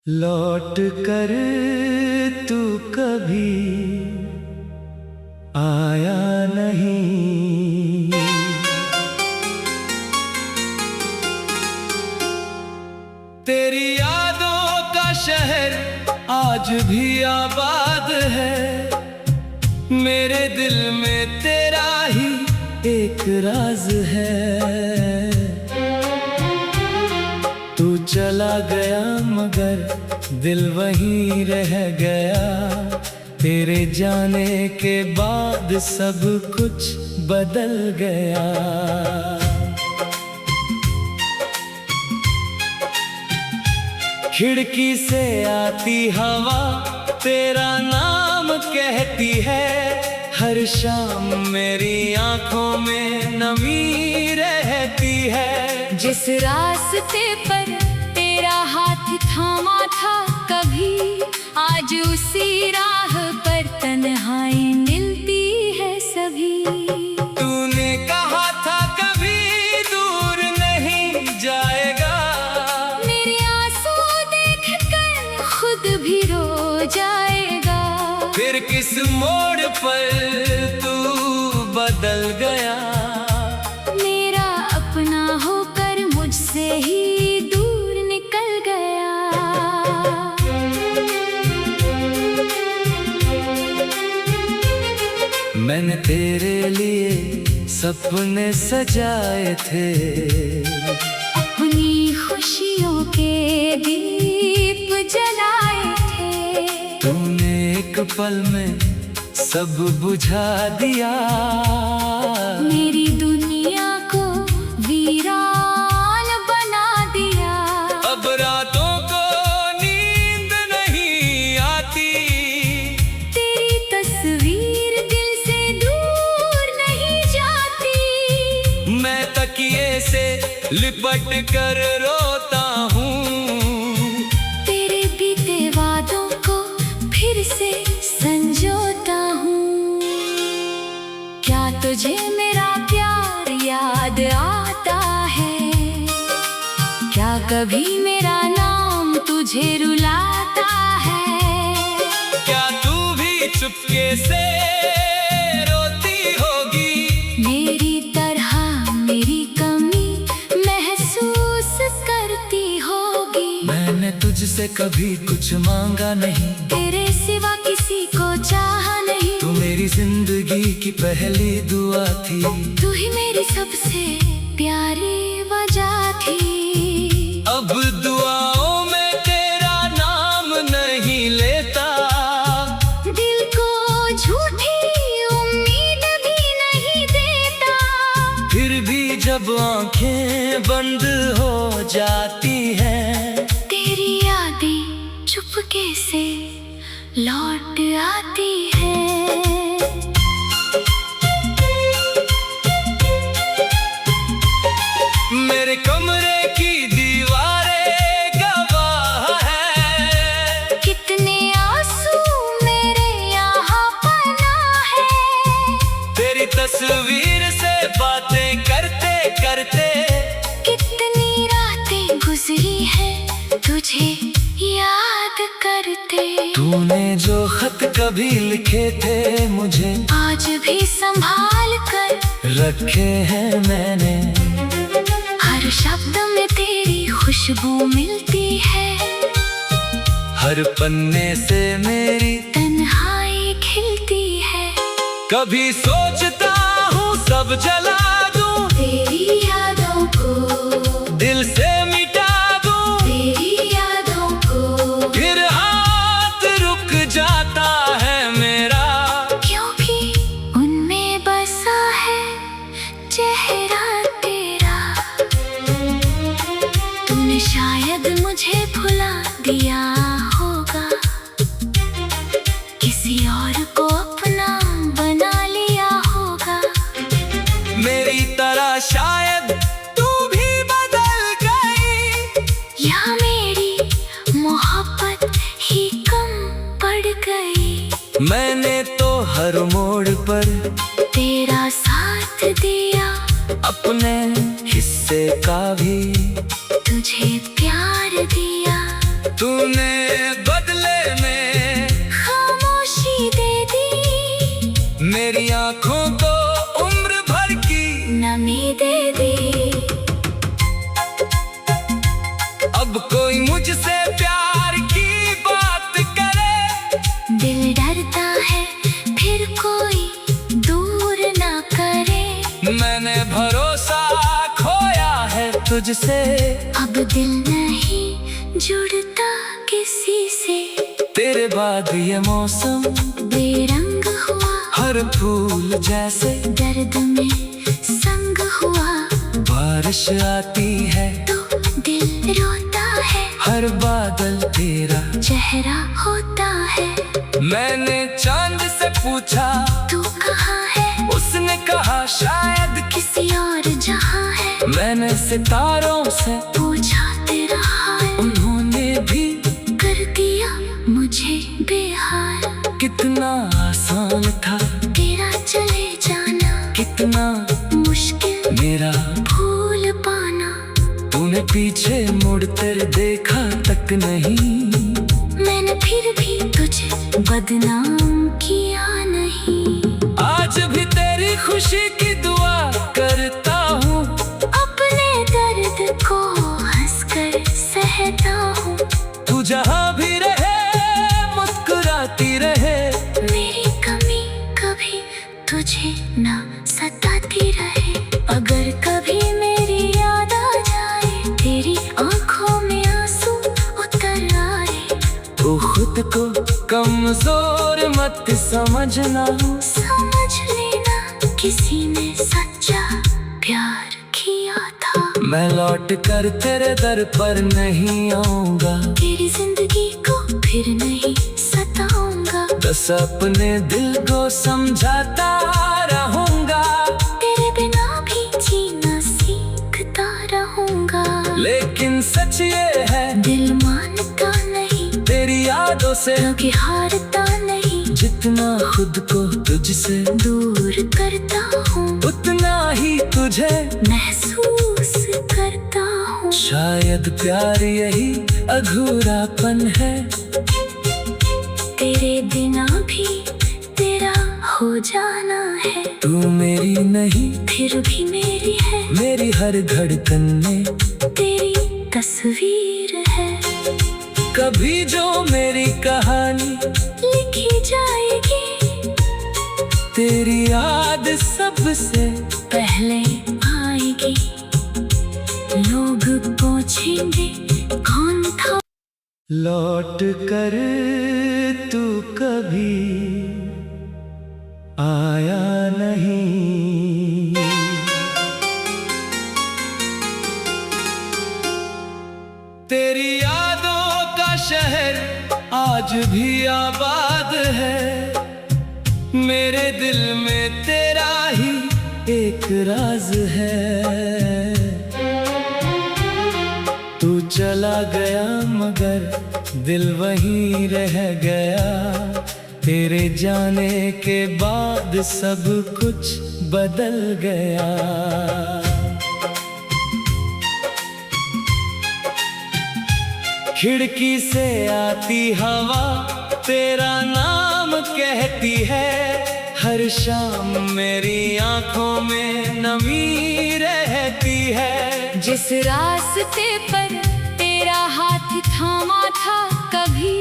लौट कर तू कभी आया नहीं। तेरी यादों का शहर आज भी आबाद है। मेरे दिल में तेरा ही एक राज है। तू चला गया मगर दिल वहीं रह गया। तेरे जाने के बाद सब कुछ बदल गया। खिड़की से आती हवा तेरा नाम कहती है। हर शाम मेरी आंखों में नमी रहती है। जिस रास्ते पर तेरा हाथ थामा था कभी, आज उसी राह पर तन्हाई मिलती है सभी। तूने कहा था कभी दूर नहीं जाएगा। मेरे आंसू देखकर खुद भी रो जाएगा। फिर किस मोड़ पर तू बदल गया। मेरा अपना होकर मुझसे ही दूर निकल गया। मैंने तेरे लिए सपने सजाए थे। अपनी खुशियों के दीप जलाए थे। तूने एक पल में सब बुझा दिया। मेरी दुनिया को वीरान बना दिया। अब रातों को नींद नहीं आती। तेरी तस्वीर दिल से दूर नहीं जाती। मैं तकिए से लिपट कर रोता हूँ। तेरे बीते वादों को फिर से संजोता हूँ। क्या तुझे मेरा प्यार याद आता है? क्या कभी मेरा नाम तुझे रुलाता है? क्या तू भी चुपके से रोती होगी? मेरी तरह मेरी कमी महसूस करती होगी। मैंने तुझसे कभी कुछ मांगा नहीं। तेरे सिवा किसी को चाहा नहीं। तू मेरी जिंदगी की पहली दुआ थी। तू ही मेरी सबसे प्यारी वजह थी। अब दुआओं में तेरा नाम नहीं लेता। दिल को झूठी उम्मीद भी नहीं देता। फिर भी जब आंखें बंद हो जाती हैं, तेरी यादें चुपके से लौट आती है। मेरे कमरे की दीवारें गवाह है। कितने आंसू मेरे यहाँ पना है। तेरी तस्वीर से बातें करते करते कितनी रातें गुजरी है तुझे याद करते। तूने जो खत कभी लिखे थे मुझे, आज भी संभाल कर रखे हैं मैंने। हर शब्द में तेरी खुशबू मिलती है। हर पन्ने से मेरी तन्हाई खिलती है। कभी सोचता हूँ सब जला दूं। तेरी यादों को दिल से मिटा दूं। तेरी यादों को फिर हाथ रुक जाता है मेरा। क्योंकि उनमें बसा है चेहरा तेरा। तूने शायद मुझे भुला दिया होगा। किसी और को अपना बना लिया होगा। मेरी तरह शायद तू भी बदल गई। या मेरी मोहब्बत ही कम पड़ गई। मैंने तो हर मोड़ पर तेरा साथ दिया। अपने हिस्से का भी तुझे प्यार दिया। तूने बदले में खामोशी दे दी, मेरी आंखों को उम्र भर की नमी दे दी। अब कोई मुझसे प्यार की बात करे, दिल डरता है फिर कोई दूर ना करे। मैंने भरोसा खोया है तुझसे, अब दिल नहीं जुड़ता किसी से। तेरे बाद ये मौसम बेरंग हुआ, हर फूल जैसे दर्द में संग हुआ। बारिश आती है तो दिल रोता है, हर बादल तेरा चेहरा होता है। मैंने चांद से पूछा तू कहाँ है, उसने कहा शायद किसी और जहाँ है। मैंने सितारों से पूछा तेरा हाल, उन्होंने भी कर दिया मुझे बेहाल। कितना आसान था तेरा चले जाना, कितना मुश्किल मेरा भूल पाना। तूने पीछे मुड़ कर देखा तक नहीं, मैंने फिर भी तुझे बदनाम किया नहीं। आज भी तेरी खुशी की दुआ करता हूँ, अपने दर्द को हंसकर सहता हूँ। तू जहाँ भी रहे मुस्कुराती रहे। मेरी कमी कभी तुझे ना सताती रहे। अगर कभी मेरी याद आ जाए, तेरी आंखों में आंसू उतर आए, तू खुद को कमजोर मत समझना, समझ लेना किसी ने सच्चा प्यार किया था। मैं लौट कर तेरे दर पर नहीं आऊंगा, तेरी जिंदगी को फिर नहीं सताऊंगा। बस अपने दिल को समझाता रहूंगा, तेरे बिना भी जीना सीखता रहूंगा। लेकिन सच ये है दिल मानता नहीं, तेरी यादों से क्योंकि हारता नहीं। जितना खुद को तुझसे दूर करता हूँ, उतना ही तुझे महसूस करता हूँ। शायद प्यार यही अधूरापन है, तेरे बिना भी तेरा हो जाना है। तू मेरी नहीं फिर भी मेरी है, मेरी हर धड़कन में तेरी तस्वीर है। कभी जो मेरी कहानी लिखी जाएगी, तेरी याद सबसे पहले आएगी। लोग पूछेंगे कौन था। लौट कर तू कभी आया नहीं, तेरी यादों का शहर आज भी आबाद है। मेरे दिल में तेरा ही एक राज है। तू चला गया मगर दिल वहीं रह गया, तेरे जाने के बाद सब कुछ बदल गया। खिड़की से आती हवा तेरा नाम कहती है, हर शाम मेरी आंखों में नमी रहती है। जिस रास्ते पर तेरा हाथ थामा था कभी,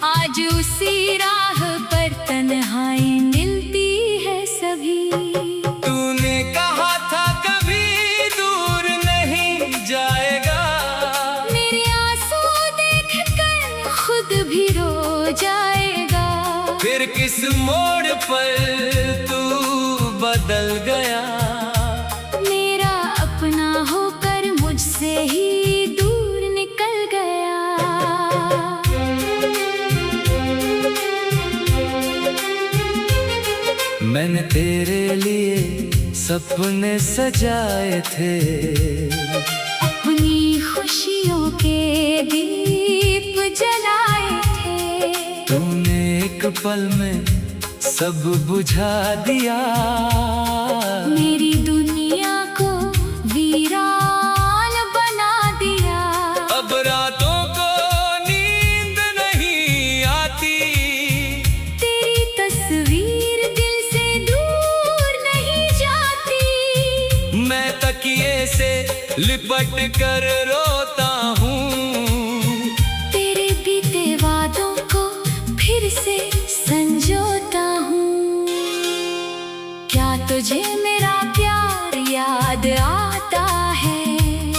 आज उसी राह पर तन्हाई मिलती है सभी। तूने कहा था कभी दूर नहीं जाएगा, मेरे आंसू देखकर खुद भी रो जाएगा। फिर किस मोड़ पर तू बदल गया, मेरा अपना होकर मुझसे ही दूर निकल गया। मैंने तेरे लिए सपने सजाए थे, अपनी खुशियों के दीप जलाए थे। तूने एक पल में सब बुझा दिया, मेरी दुनिया को वीरान बना दिया। अब रातों को नींद लिपट कर रोता हूँ। तेरे बीते वादों को फिर से संजोता हूँ। क्या तुझे मेरा प्यार याद आता है?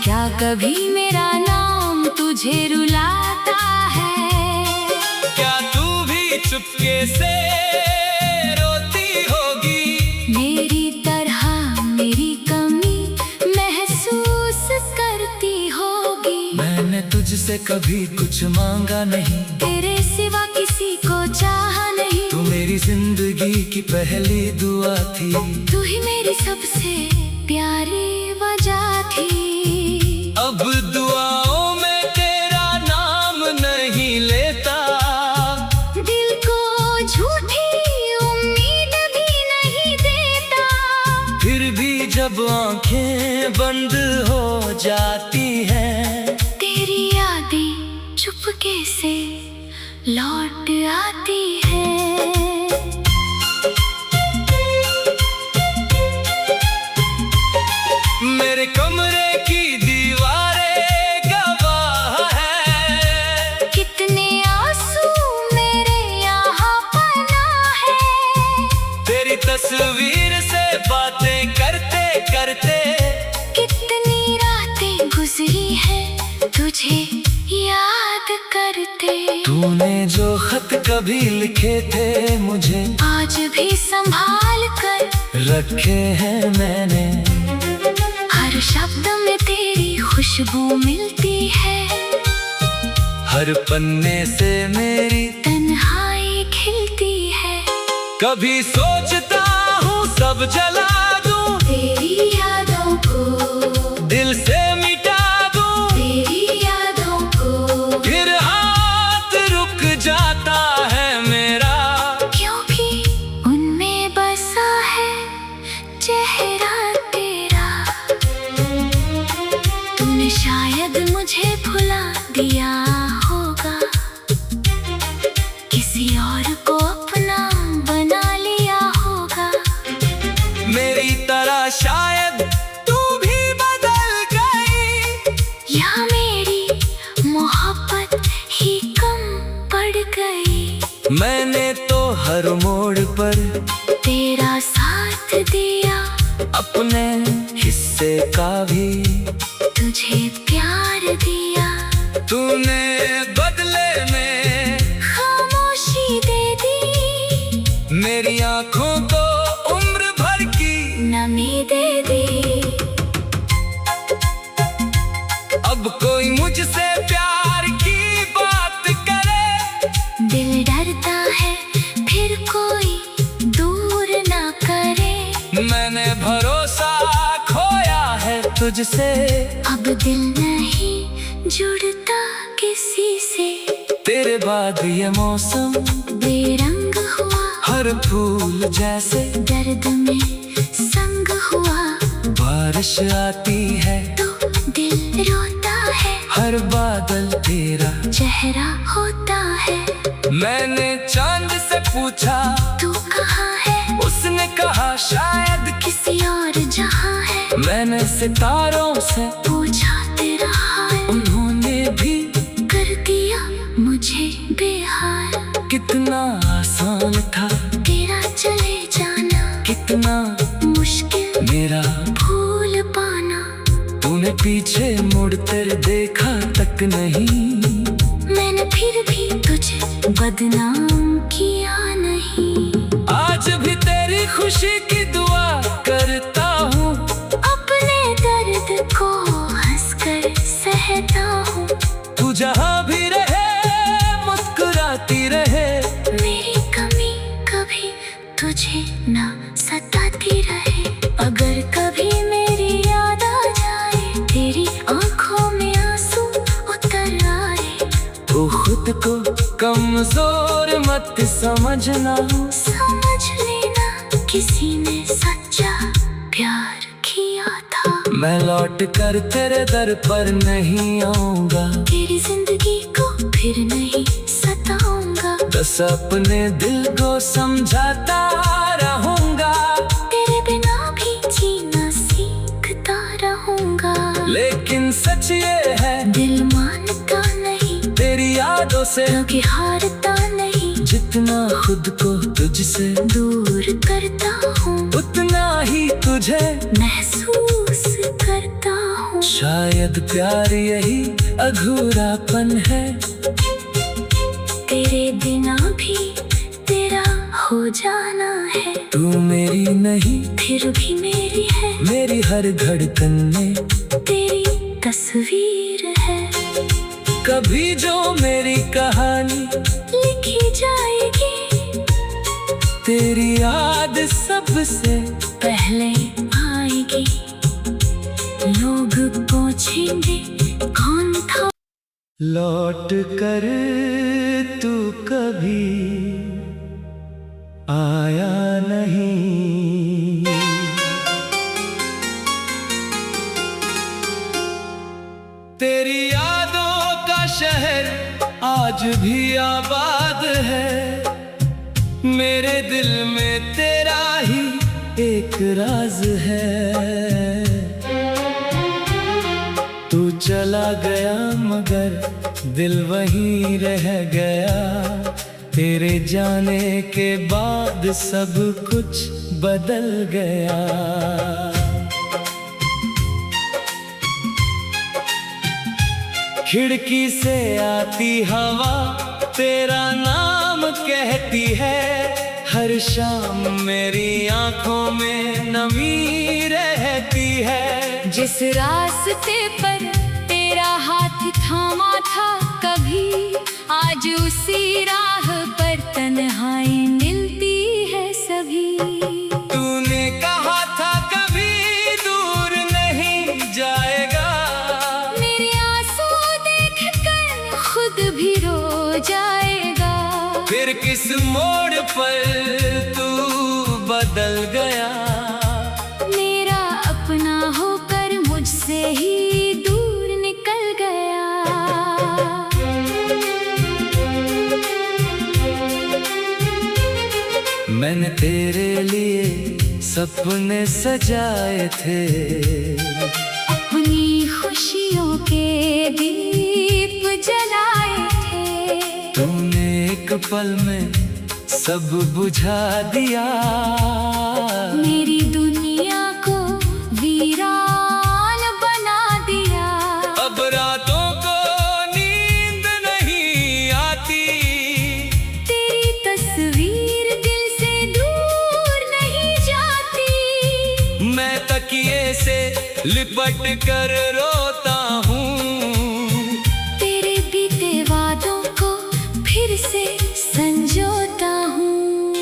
क्या कभी मेरा नाम तुझे रुलाता है? क्या तू भी चुपके से रोती होगी? मेरी तरह मेरी कमी महसूस करती होगी। मैंने तुझसे कभी कुछ मांगा नहीं, तेरे सिवा किसी को चाहा नहीं। तू मेरी जिंदगी की पहली दुआ थी। तू ही मेरी सबसे प्यारी वजह थी। अब दुआओं में तेरा नाम नहीं लेता। दिल को झूठी उम्मीद भी नहीं देता। फिर भी जब आंखें बंद हो जाती हैं, तेरी यादें चुपके से लौट आती है। मेरे कमरे की दीवारें गवाह है। कितने आंसू मेरे यहाँ पना है। तेरी तस्वीर से बातें करते करते कितनी रातें गुजरी है तुझे याद करते। तूने जो खत कभी लिखे थे मुझे आज भी संभाल कर रखे हैं मैंने। हर शब्द में तेरी खुशबू मिलती है। हर पन्ने से मेरी तन्हाई खिलती है। कभी सोचता हूँ सब जला दूं, तेरी यादों को दिल से मिटा दूं, तेरी यादों को। फिर हाथ रुक जाता है मेरा, क्योंकि उनमें बसा है चेहरा तेरा। तूने शायद मुझे भुला दिया होगा, किसी और को अपना बना लिया होगा। मेरी तरह शायद तू भी बदल गई, या मेरी मोहब्बत ही कम पड़ गई। मैंने तो हर मोड़ पर तेरा साथ दिया, अपने हिस्से का भी तुझे प्यार दिया। तूने बदले में खामोशी दे दी, मेरी आंखों को उम्र भर की नमी दे दी। अब कोई मुझसे प्यार की बात करे, दिल डरता है फिर कोई दूर ना करे। मैंने भरोसा खोया है तुझसे, अब दिल नहीं जुड़ता किसी से। तेरे बाद ये मौसम बेरंग हुआ, हर फूल जैसे दर्द में संग हुआ। बारिश आती है तो दिल रोता है, हर बादल तेरा चेहरा होता है। मैंने चांद से पूछा तू कहाँ है? उसने कहा शायद किसी और जहाँ है। मैंने सितारों से पूछा तेरा हाल, उन्होंने भी कर दिया मुझे बेहाल। कितना आसान था तेरा चले जाना, कितना मुश्किल मेरा भूल पाना। तूने पीछे मुड़ कर देखा तक नहीं, मैंने फिर भी तुझे बदनाम किया नहीं। आज भी तेरी खुशी की दुआ करता हूँ, अपने दर्द को हंसकर सहता हूँ। तू जहाँ भी रहे मुस्कुराती रहे। मेरी कमी कभी तुझे ना सताती रहे। अगर कभी मेरी याद आ जाए, तेरी आंखों में आंसू उतर आए, तू खुद को कमजोर मत समझना। समझ लेना किसी ने सच्चा प्यार किया था। मैं लौट कर तेरे दर पर नहीं आऊंगा, तेरी जिंदगी को फिर नहीं सताऊंगा। बस अपने दिल को समझाता रहूंगा। तेरे बिना भी जीना सीखता रहूंगा। लेकिन सच ये है दिल मानता नहीं, तेरी यादों से आगे हारता नहीं। जितना खुद को तुझसे दूर करता हूँ उतना ही तुझे महसूस करता हूँ। शायद प्यार यही अधूरापन है, तेरे बिना भी तेरा हो जाना है। तू मेरी नहीं फिर भी मेरी है, मेरी हर धड़कन में तेरी तस्वीर है। कभी जो मेरी कहानी लिखी जाएगी, तेरी याद सबसे पहले आएगी। लोग पूछेंगे कौन था, लौट कर तू कभी आया नहीं। तेरी यादों का शहर आज भी आबाद है, मेरे दिल में तेरा ही एक राज है। तू चला गया मगर दिल वहीं रह गया, तेरे जाने के बाद सब कुछ बदल गया। खिड़की से आती हवा तेरा नाम कहती है, हर शाम मेरी आंखों में नमी रहती है। जिस रास्ते पर तेरा हाथ थामा था कभी, आज उसी राह पर तन्हाई मिलती है सभी। तूने कहा था कभी दूर नहीं जाएगा, मेरे आंसू देखकर खुद भी रो जाएगा। फिर किस मोड़ पर तू बदल गया, मेरा अपना होकर मुझसे ही दूर निकल गया। मैंने तेरे लिए सपने सजाए थे, अपनी खुशियों के दीप जलाए थे। तूने एक पल में सब बुझा दिया, मेरी दुनिया को वीरान बना दिया। अब रातों को नींद नहीं आती, तेरी तस्वीर दिल से दूर नहीं जाती। मैं तकिए से लिपट कर रोता हूँ, तेरे बीते वादों को फिर से संजोता हूँ।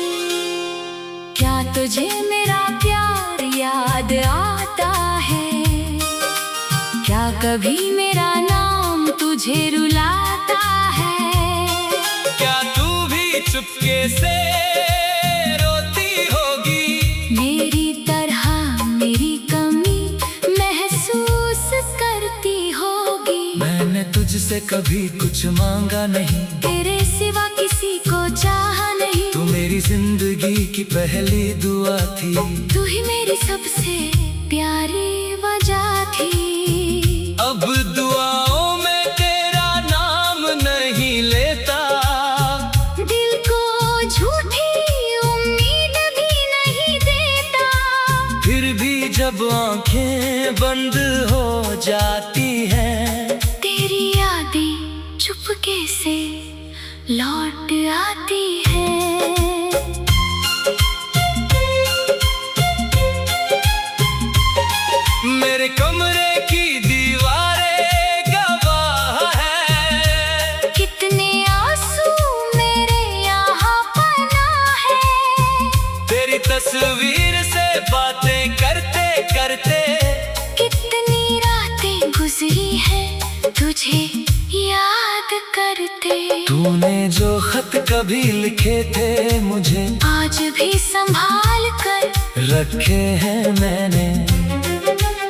क्या तुझे मेरा प्यार याद आता है? क्या कभी मेरा नाम तुझे रुलाता है? क्या तू भी चुपके से रोती होगी, मेरी तरह मेरी कमी महसूस करती होगी। मैंने तुझसे कभी कुछ मांगा नहीं, तेरे सिवा किसी को चाहा नहीं। तू मेरी जिंदगी की पहली दुआ थी, तू ही मेरी सबसे प्यारी वजह थी। अब दुआओं में तेरा नाम नहीं लेता, दिल को झूठी उम्मीद भी नहीं देता। फिर भी जब आंखें बंद हो जाती हैं, तेरी यादें चुपके से लौट आती है। मेरे कमरे की दीवारें गवाह है, कितने आंसू मेरे यहाँ पना है। तेरी तस्वीर से बातें करते करते कितनी रातें गुजरी हैं तुझे याद करते। तूने जो खत कभी लिखे थे मुझे, आज भी संभाल कर रखे हैं मैंने।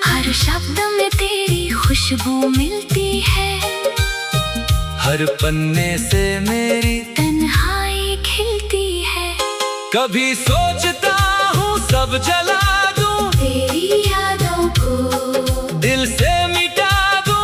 हर शब्द में तेरी खुशबू मिलती है, हर पन्ने से मेरी तन्हाई खिलती है। कभी सोचता हूँ सब जला दूं, तेरी यादों को दिल से मिटा दूं,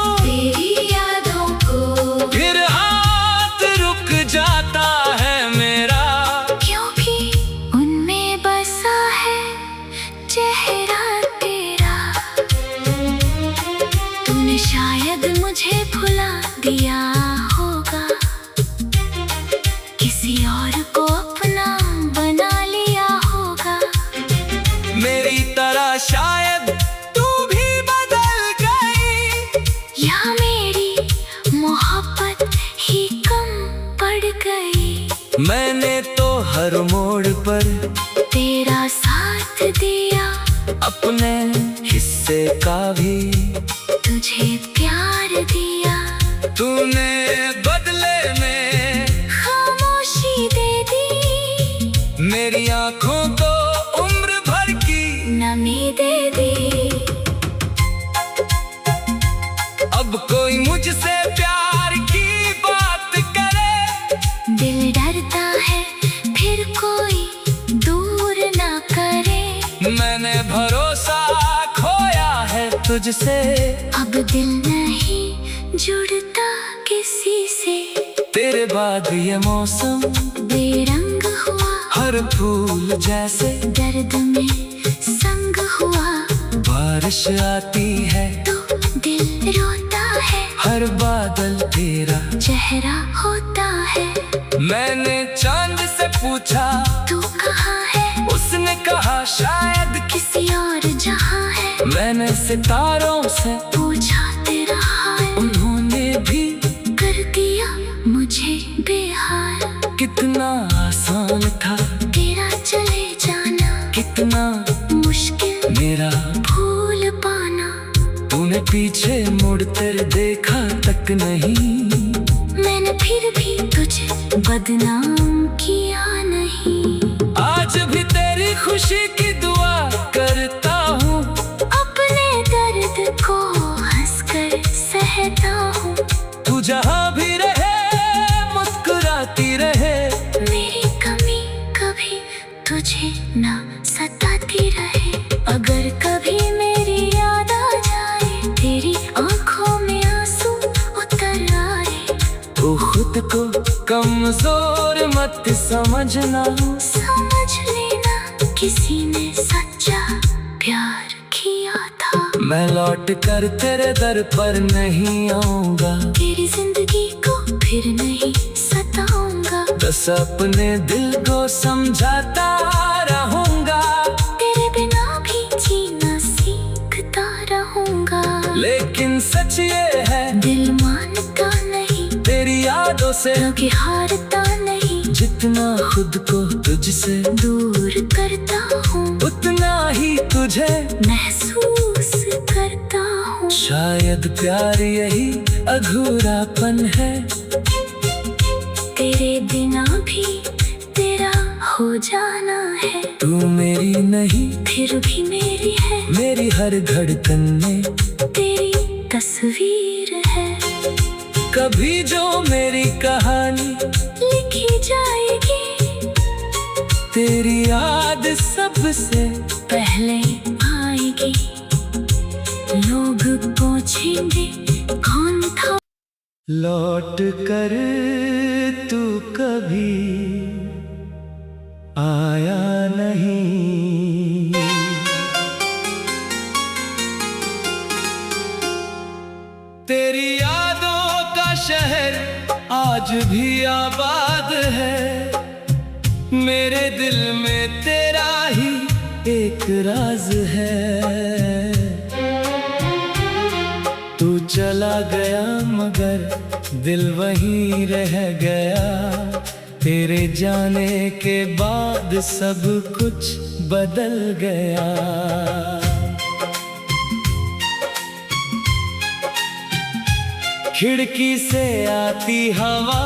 मैंने तो हर मोड़ पर तेरा साथ दिया, अपने हिस्से का भी तुझे प्यार दिया। तूने बदले में खामोशी दे दी, मेरी आंखों को उम्र भर की नमी दे दी। अब कोई मुझसे प्यार की बात करे, दिल डरता है फिर कोई दूर ना करे। मैंने भरोसा खोया है तुझसे, अब दिल नहीं जुड़ता किसी से। तेरे बाद ये मौसम बेरंग हुआ, हर फूल जैसे दर्द में संग हुआ। बारिश आती है तो दिल रोता है, हर बादल तेरा चेहरा होता है। मैंने चांद से पूछा तू कहाँ है, उसने कहा शायद किसी और जहाँ है। मैंने सितारों से पूछा तेरा हाल, उन्होंने भी कर दिया मुझे बेहाल। कितना आसान था तेरा चले जाना, कितना मुश्किल मेरा भूल पाना। तूने पीछे मुड़ कर देखा तक नहीं, मैंने फिर भी तुझे बदनाम किया नहीं। आज भी तेरी खुशी की दुआ करता हूँ, अपने दर्द को हंसकर सहता हूँ। तू जहाँ भी रहे मुस्कुराती रहे। मेरी कमी कभी तुझे ना सताती रहे। अगर कभी मेरी याद आ जाए, तेरी आंखों में आंसू उतर आए, तू खुद को कमजोर मत समझना, समझ लेना किसी ने सच्चा प्यार किया था। मैं लौट कर तेरे दर पर नहीं आऊंगा, तेरी जिंदगी को फिर नहीं सताऊंगा। बस अपने दिल को समझाता रहूंगा, तेरे बिना भी जीना सीखता रहूंगा। लेकिन सच ये है दिल मानता नहीं, तेरी यादों से क्योंकि हारता नहीं। जितना खुद को तुझसे दूर करता हूँ, उतना ही तुझे महसूस करता हूँ। शायद प्यार यही अधूरापन है, तेरे बिना भी तेरा हो जाना है। तू मेरी नहीं फिर भी मेरी है, मेरी हर धड़कन में तेरी तस्वीर है। कभी जो मेरी कहानी लिखी जाएगी, तेरी याद सबसे पहले आएगी। लोग पूछेंगे कौन था। लौट कर तू कभी आया नहीं, तेरी यादों का शहर आज भी आबाद है। मेरे दिल में तेरा ही एक राज है। तू चला गया मगर दिल वहीं रह गया, तेरे जाने के बाद सब कुछ बदल गया। खिड़की से आती हवा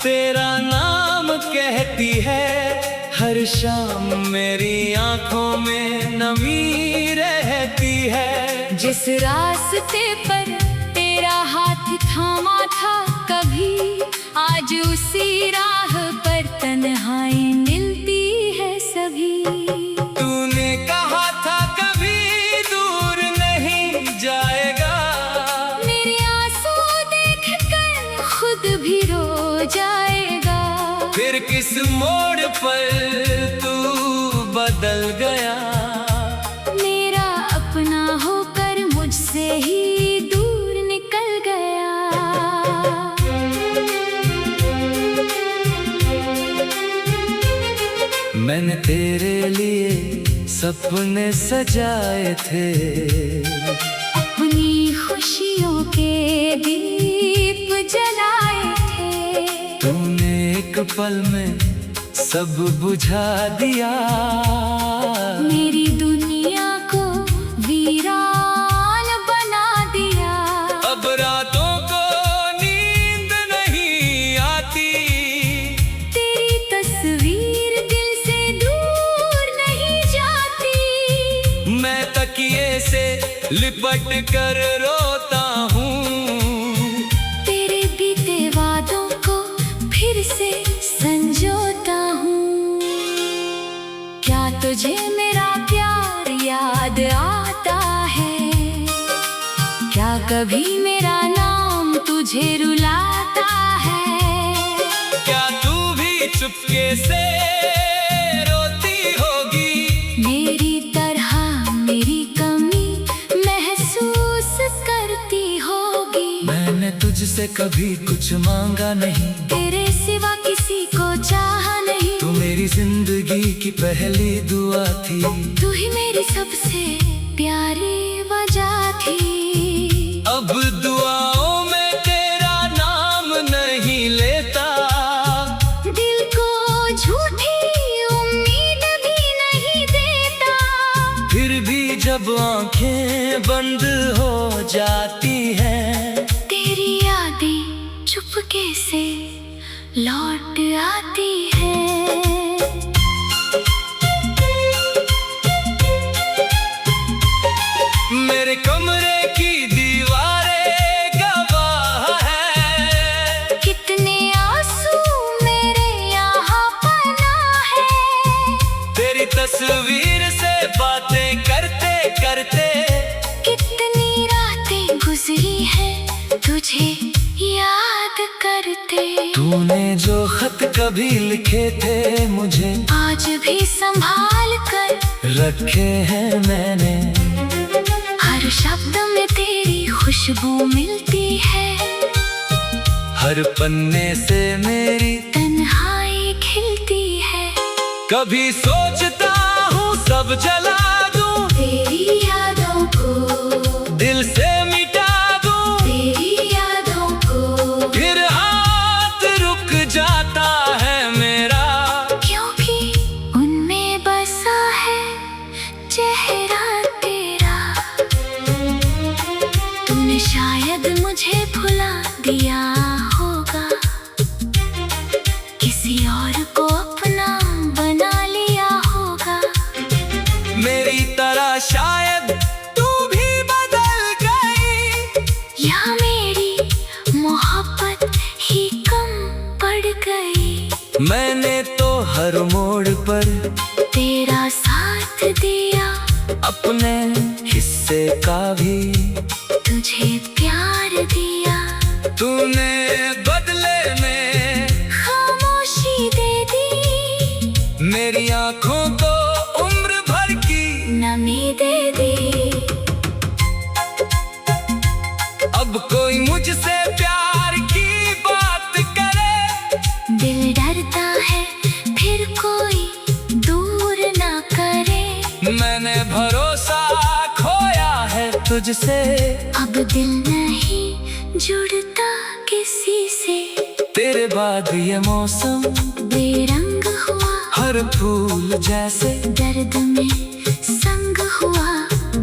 तेरा नाम कहती है, हर शाम मेरी आंखों में नमी रहती है। जिस रास्ते पर तेरा हाथ थामा था कभी, आज उसी राह पर तन्हाई मिलती है सभी। तूने कहा था कभी दूर नहीं जाएगा, मेरे आंसू देखकर खुद भी रो जाएगा। फिर किस मोड़ पर तू बदल गया, मेरा अपना होकर मुझसे ही दूर निकल गया। मैंने तेरे लिए सपने सजाए थे, अपनी खुशियों के दीप जलाए थे। तूने एक पल में सब बुझा दिया। मेरी दुनिया को वीरान बना दिया। अब रातों को नींद नहीं आती, तेरी तस्वीर दिल से दूर नहीं जाती। मैं तकिए से लिपट कर रोता हूँ, तेरे बीते वादों को फिर से संजोता हूँ। क्या तुझे मेरा प्यार याद आता है? क्या कभी मेरा नाम तुझे रुलाता है? क्या तू भी चुपके से रोती होगी? मेरी तरह मेरी कमी महसूस करती होगी। मैंने तुझसे कभी कुछ मांगा नहीं, तेरे सिवा किसी को चाहा नहीं। तू मेरी जिंदगी की पहली दुआ थी, तू ही मेरी सबसे प्यारी वजह थी। अब दुआओं में तेरा नाम नहीं लेता, दिल को झूठी उम्मीद भी नहीं देता। फिर भी जब आंखें बंद हो जाती हैं, तेरी यादें चुपके से लौट आती है। मेरे कमरे की दीवारें गवाह है, कितने आंसू मेरे यहाँ पना है। तेरी तस्वीर से बातें करते करते कितनी रातें गुजरी है तुझे याद करते। तूने जो खत कभी लिखे थे मुझे, आज भी संभाल कर रखे हैं मैंने। हर शब्द में तेरी खुशबू मिलती है, हर पन्ने से मेरी तन्हाई खिलती है। कभी सोचता हूँ सब जला दूं, तेरी यादों को दिल से मिटा दूं, तेरी यादों को। फिर हाथ रुक जाता है मेरा, क्योंकि उनमें बसा है चेहरा तेरा। तूने शायद मुझे भुला दिया होगा, किसी और को अपना बना लिया होगा। मेरी तरह शायद तू भी बदल गई, या मेरी मोहब्बत ही कम पड़ गई। मैंने तो हर मोड़ पर तेरा साथ दिया, अपने हिस्से का भी तुझे प्यार दिया। तूने बदले में खामोशी दे दी, मेरी आंखों को उम्र भर की नमी दे दी। अब कोई मुझसे प्यार की बात करे, दिल डरता है फिर कोई दूर ना करे। मैंने भरोसा खोया है तुझसे, अब दिल नहीं जुड़ता किसी से। तेरे बाद ये मौसम बेरंग हुआ, हर फूल जैसे दर्द में संग हुआ।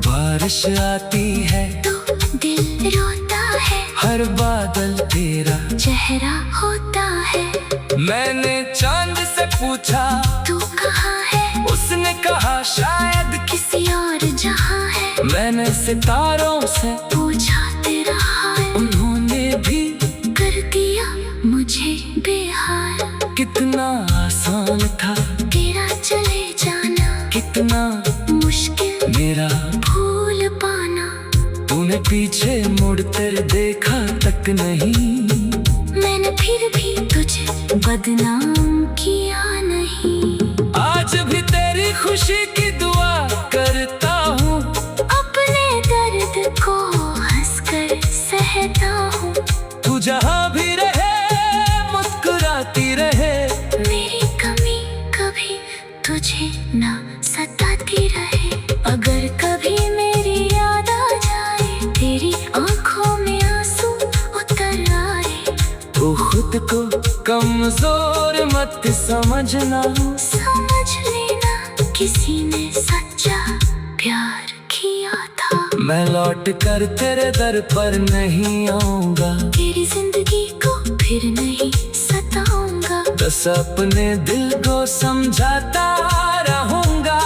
बारिश आती है तो दिल रोता है, हर बादल तेरा चेहरा होता है। मैंने चांद से पूछा तू कहाँ है? उसने कहा शायद किसी और जहाँ है। मैंने सितारों से पूछा तेरा हाल, उन्होंने भी कर दिया मुझे बेहाल। कितना आसान था तेरा चले जाना, कितना मुश्किल मेरा भूल पाना। तूने पीछे मुड़ कर देखा तक नहीं, मैंने फिर भी तुझे बदनाम किया नहीं। आज भी तेरी खुशी की दुआ करता हूँ, अपने दर्द को हंसकर सहता हूँ। तू जहाँ भी रहे मुस्कुराती रहे। मेरी कमी कभी तुझे ना सताती रहे। अगर कभी मेरी याद आ जाए, तेरी आंखों में आंसू उतर आए, वो खुद को कमजोर मत समझना। समझ लेना किसी ने सच्चा प्यार किया था। मैं लौट कर तेरे दर पर नहीं आऊंगा, तेरी जिंदगी को फिर नहीं सताऊंगा। बस अपने दिल को समझाता रहूंगा,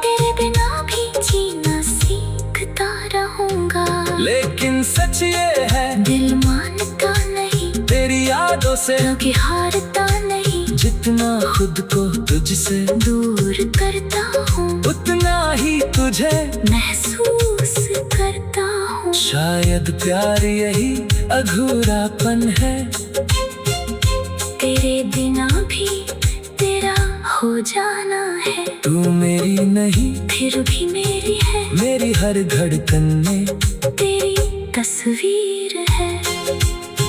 तेरे बिना भी जीना सीखता रहूंगा। लेकिन सच ये है दिल मानता नहीं, तेरी यादों से क्योंकि हारता नहीं। जितना खुद को तुझसे दूर करता हूँ, उतना ही तुझे महसूस करता हूँ। शायद प्यार यही अधूरापन है, तेरे बिना भी तेरा हो जाना है। तू मेरी नहीं फिर भी मेरी है, मेरी हर धड़कन में तेरी तस्वीर है।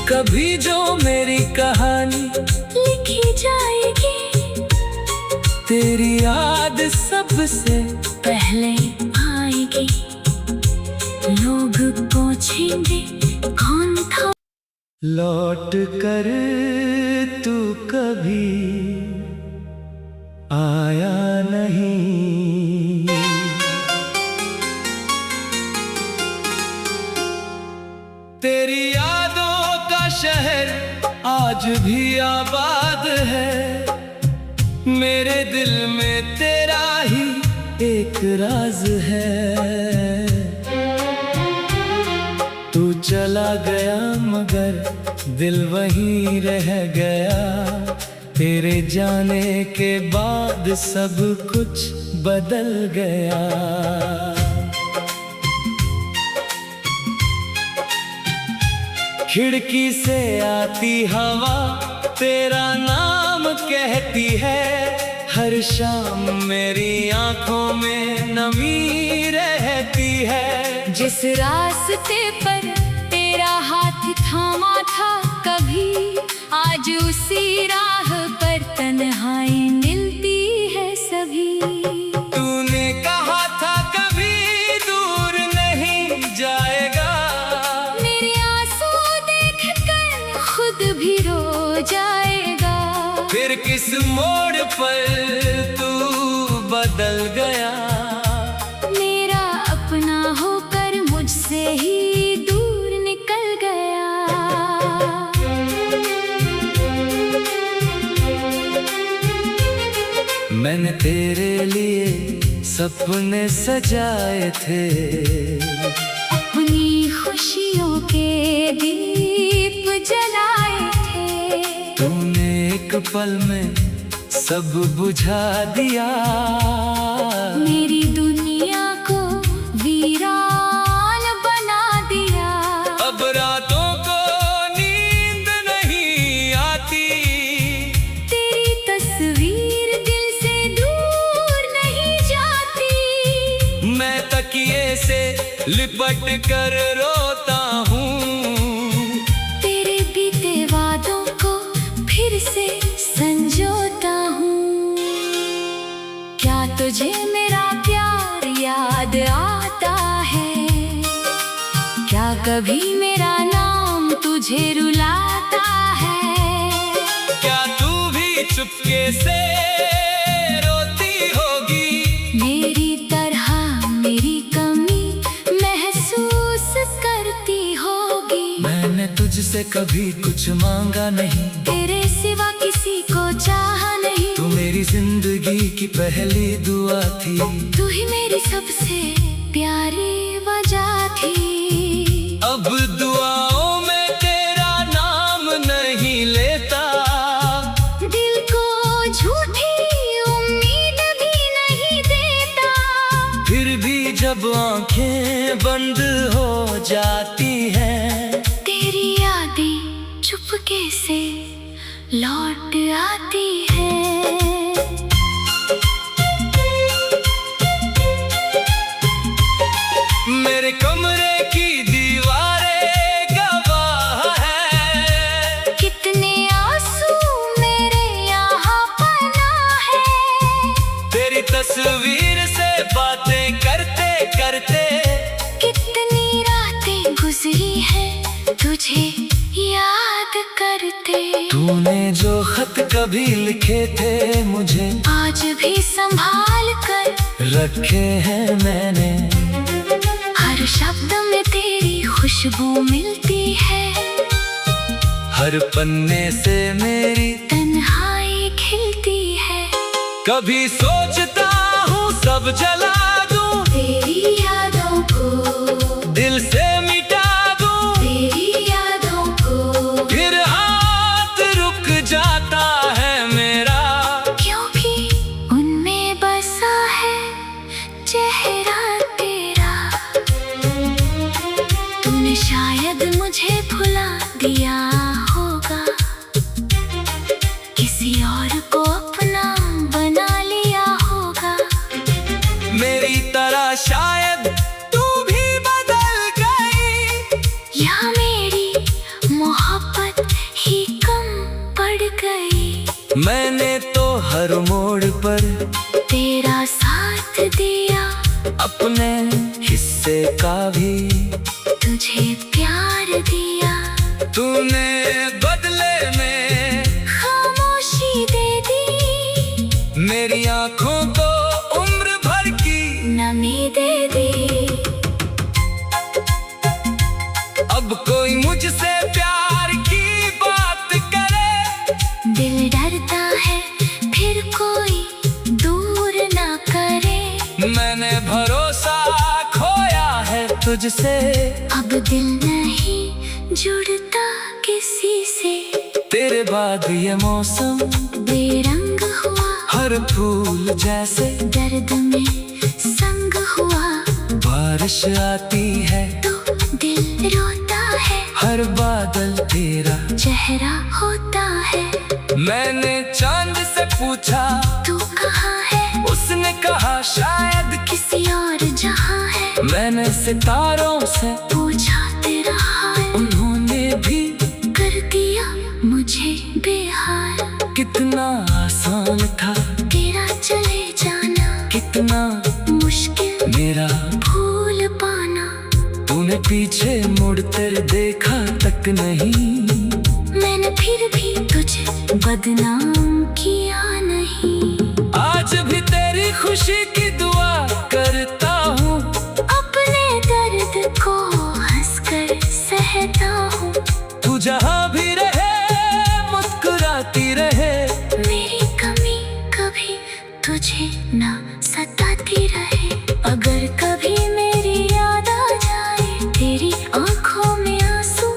कभी जो मेरी कहानी लिखी जाएगी, तेरी याद सबसे पहले आएगी। लोग पूछेंगे कौन था। लौट कर तू कभी आया नहीं, तेरी यादों का शहर आज भी आबाद है। मेरे दिल में तेरा ही एक राज है। तू चला गया मगर दिल वहीं रह गया, तेरे जाने के बाद सब कुछ बदल गया। खिड़की से आती हवा तेरा नाम कहती है, हर शाम मेरी आंखों में नमी रहती है। जिस रास्ते पर तेरा हाथ थामा था कभी, आज उसी राह पर तन्हाई मिलती है सभी। तूने कहा था कभी दूर नहीं जाएगा, मेरे आंसू देखकर खुद भी रो जाएगा। फिर किस मोड़ पर तू बदल गया, मेरा अपना होकर मुझसे ही दूर निकल गया। मैंने तेरे लिए सपने सजाए थे, अपनी खुशियों के दीप जलाए थे। तूने एक पल में सब बुझा दिया, मेरी दुनिया को वीरान बना दिया। अब रातों को नींद नहीं आती, तेरी तस्वीर दिल से दूर नहीं जाती। मैं तकिए से लिपट कर रोता हूँ, तेरे बीते वादों को फिर से संजोता हूँ। क्या तुझे मेरा प्यार याद आता है? क्या कभी मेरा नाम तुझे रुलाता है? क्या तू भी चुपके से रोती होगी, मेरी तरह मेरी कमी महसूस करती होगी। मैंने तुझसे कभी कुछ मांगा नहीं, तेरे सिवा किसी को चाहा नहीं। तू मेरी जिंदगी की पहली दुआ थी, तू ही मेरी सबसे प्यारी वजह थी। अब दुआओं में तेरा नाम नहीं लेता, दिल को झूठी उम्मीद भी नहीं देता। फिर भी जब आंखें बंद हो जाती हैं, तेरी यादें चुपके से लौट आती है। मेरे कमरे की दीवारें गवाह है, कितने आंसू मेरे यहाँ पना है। तेरी तस्वीर से बातें करते करते गुजरी है तुझे याद करते। तू तूने जो खत कभी लिखे थे मुझे आज भी संभाल कर रखे हैं मैंने। हर शब्द में तेरी खुशबू मिलती है, हर पन्ने से मेरी तन्हाई खिलती है। कभी सोचता हूँ सब जला दूं, तेरी यादों को दिल से मिटा दूं, तेरी यादों को। फिर हाथ रुक जाता है मेरा, क्योंकि उनमें बसा है चेहरा तेरा। तूने शायद मुझे भुला दिया होगा, किसी और को अपना बना लिया होगा। मेरी तरह शायद तू भी बदल गई, या मेरी मोहब्बत ही कम पड़ गई। मैंने तो हर मोड़ पर तेरा साथ दिया, अपने हिस्से का भी तुझे प्यार दिया। तूने बदले में खामोशी दे दी, मेरी आंखों को उम्र भर की नमी दे दी। अब कोई मुझसे प्यार की बात करे, दिल डरता है फिर कोई दूर ना करे। मैंने भरोसा खोया है तुझसे, अब दिल नहीं जुड़ता किसी से। तेरे बाद ये मौसम बेरंग हुआ, हर फूल जैसे दर्द में संग हुआ। बारिश आती है तो दिल रोता है, हर बादल तेरा चेहरा होता है। मैंने चांद से पूछा तू कहाँ है, उसने कहा शायद किसी और जहाँ है। मैंने सितारों से पूछा तेरा हाल, उन्होंने भी कर दिया मुझे बेहाल। कितना आसान था तेरा चले जाना, कितना मुश्किल मेरा भूल पाना। तूने पीछे मुड़ कर देखा तक नहीं, मैंने फिर भी तुझे बदनाम किया नहीं। आज भी तेरी खुशी की दुआ करता हूँ, अपने दर्द को हंसकर सहता हूँ। तू जहाँ भी रहे मुस्कुराती रहे, मेरी कमी कभी तुझे ना सताती रहे। अगर कभी मेरी याद आ जाए, तेरी आंखों में आंसू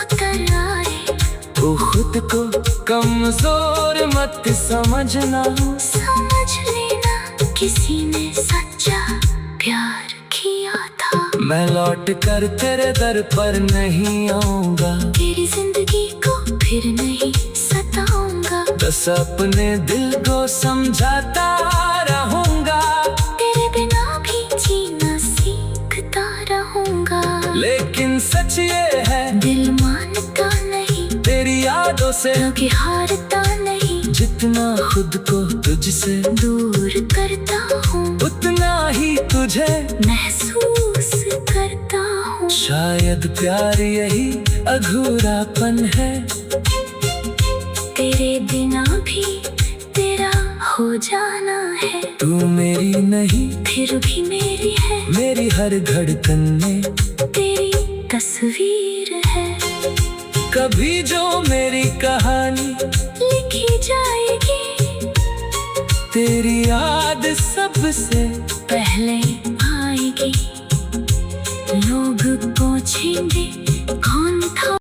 उतर आए, तू खुद को कमजोर मत समझना। समझ लेना किसी ने सच्चा प्यार किया था। मैं लौट कर तेरे दर पर नहीं आऊंगा, तेरी जिंदगी को फिर नहीं सताऊंगा। बस अपने दिल को समझाता रहूंगा, तेरे बिना भी जीना सीखता रहूंगा। लेकिन सच ये है दिल मानता नहीं, तेरी यादों से कभी हारता नहीं। जितना खुद को तुझसे दूर करता हूँ, उतना ही तुझे महसूस करता हूँ। शायद प्यार यही अधूरापन है, तेरे बिना भी तेरा हो जाना है। तू मेरी नहीं फिर भी मेरी है, मेरी हर धड़कन में तेरी तस्वीर है। कभी जो मेरी कहानी लिखी जाएगी, तेरी याद सबसे पहले आएगी। लोग पूछेंगे कौन था